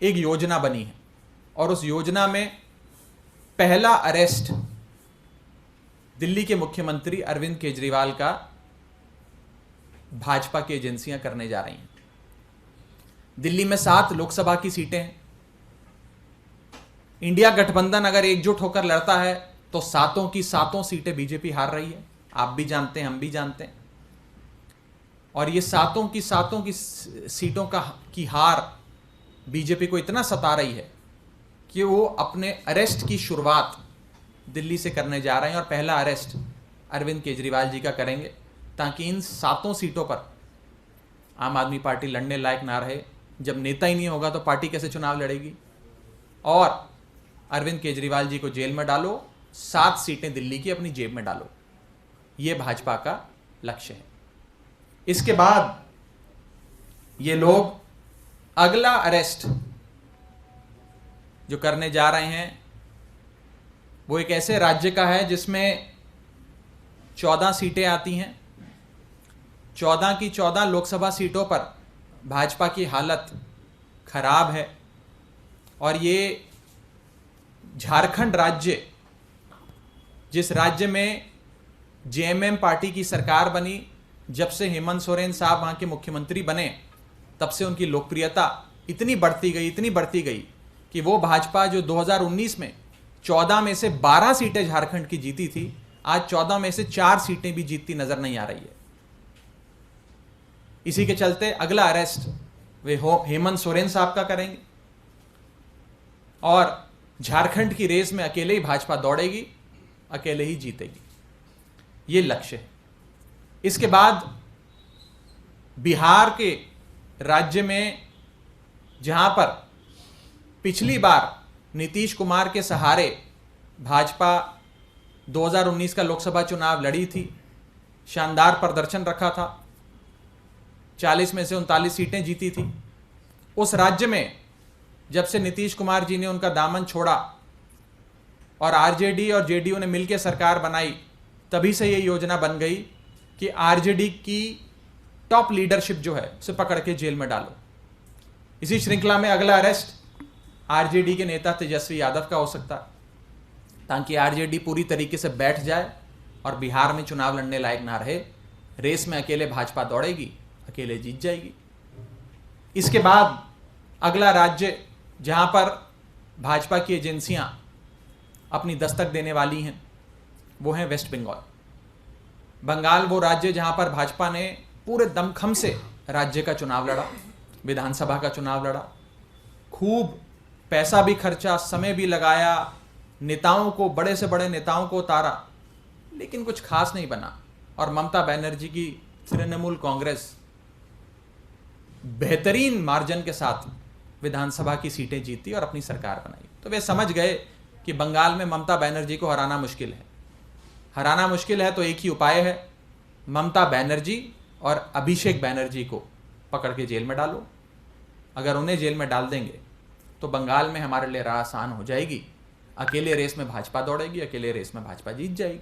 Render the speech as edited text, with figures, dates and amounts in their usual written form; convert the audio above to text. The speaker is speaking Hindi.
एक योजना बनी है और उस योजना में पहला अरेस्ट दिल्ली के मुख्यमंत्री अरविंद केजरीवाल का भाजपा की एजेंसियां करने जा रही हैं। दिल्ली में 7 लोकसभा की सीटें हैं। इंडिया गठबंधन अगर एकजुट होकर लड़ता है तो 7 की 7 सीटें बीजेपी हार रही है। आप भी जानते हैं, हम भी जानते हैं। और ये 7 की 7 की सीटों की हार बीजेपी को इतना सता रही है कि वो अपने अरेस्ट की शुरुआत दिल्ली से करने जा रहे हैं और पहला अरेस्ट अरविंद केजरीवाल जी का करेंगे, ताकि इन 7 सीटों पर आम आदमी पार्टी लड़ने लायक ना रहे। जब नेता ही नहीं होगा तो पार्टी कैसे चुनाव लड़ेगी। और अरविंद केजरीवाल जी को जेल में डालो, 7 सीटें दिल्ली की अपनी जेब में डालो, ये भाजपा का लक्ष्य है। इसके बाद ये लोग अगला अरेस्ट जो करने जा रहे हैं वो एक ऐसे राज्य का है जिसमें 14 सीटें आती हैं। 14 की 14 लोकसभा सीटों पर भाजपा की हालत खराब है। और ये झारखंड राज्य, जिस राज्य में जेएमएम पार्टी की सरकार बनी, जब से हेमंत सोरेन साहब वहां के मुख्यमंत्री बने, तब से उनकी लोकप्रियता इतनी बढ़ती गई कि वो भाजपा जो 2019 में 14 में से 12 सीटें झारखंड की जीती थी, आज 14 में से 4 सीटें भी जीतती नजर नहीं आ रही है। इसी के चलते अगला अरेस्ट वे हेमंत सोरेन साहब का करेंगे और झारखंड की रेस में अकेले ही भाजपा दौड़ेगी, अकेले ही जीतेगी, ये लक्ष्य है। इसके बाद बिहार के राज्य में, जहां पर पिछली बार नीतीश कुमार के सहारे भाजपा 2019 का लोकसभा चुनाव लड़ी थी, शानदार प्रदर्शन रखा था, 40 में से 39 सीटें जीती थी। उस राज्य में जब से नीतीश कुमार जी ने उनका दामन छोड़ा और आरजेडी और जेडीयू ने मिलकर सरकार बनाई, तभी से ये योजना बन गई कि आरजेडी की टॉप लीडरशिप जो है उसे पकड़ के जेल में डालो। इसी श्रृंखला में अगला अरेस्ट आरजेडी के नेता तेजस्वी यादव का हो सकता है, ताकि आरजेडी पूरी तरीके से बैठ जाए और बिहार में चुनाव लड़ने लायक ना रहे। रेस में अकेले भाजपा दौड़ेगी, अकेले जीत जाएगी। इसके बाद अगला राज्य जहां पर भाजपा की एजेंसियां अपनी दस्तक देने वाली हैं वो है वेस्ट बंगाल। बंगाल वो राज्य जहां पर भाजपा ने पूरे दमखम से राज्य का चुनाव लड़ा, विधानसभा का चुनाव लड़ा, खूब पैसा भी खर्चा, समय भी लगाया, नेताओं को, बड़े से बड़े नेताओं को उतारा, लेकिन कुछ खास नहीं बना। और ममता बनर्जी की तृणमूल कांग्रेस बेहतरीन मार्जिन के साथ विधानसभा की सीटें जीती और अपनी सरकार बनाई। तो वे समझ गए कि बंगाल में ममता बनर्जी को हराना मुश्किल है। हराना मुश्किल है तो एक ही उपाय है, ममता बनर्जी और अभिषेक बनर्जी को पकड़ के जेल में डालो। अगर उन्हें जेल में डाल देंगे तो बंगाल में हमारे लिए राह आसान हो जाएगी। अकेले रेस में भाजपा दौड़ेगी, अकेले रेस में भाजपा जीत जाएगी।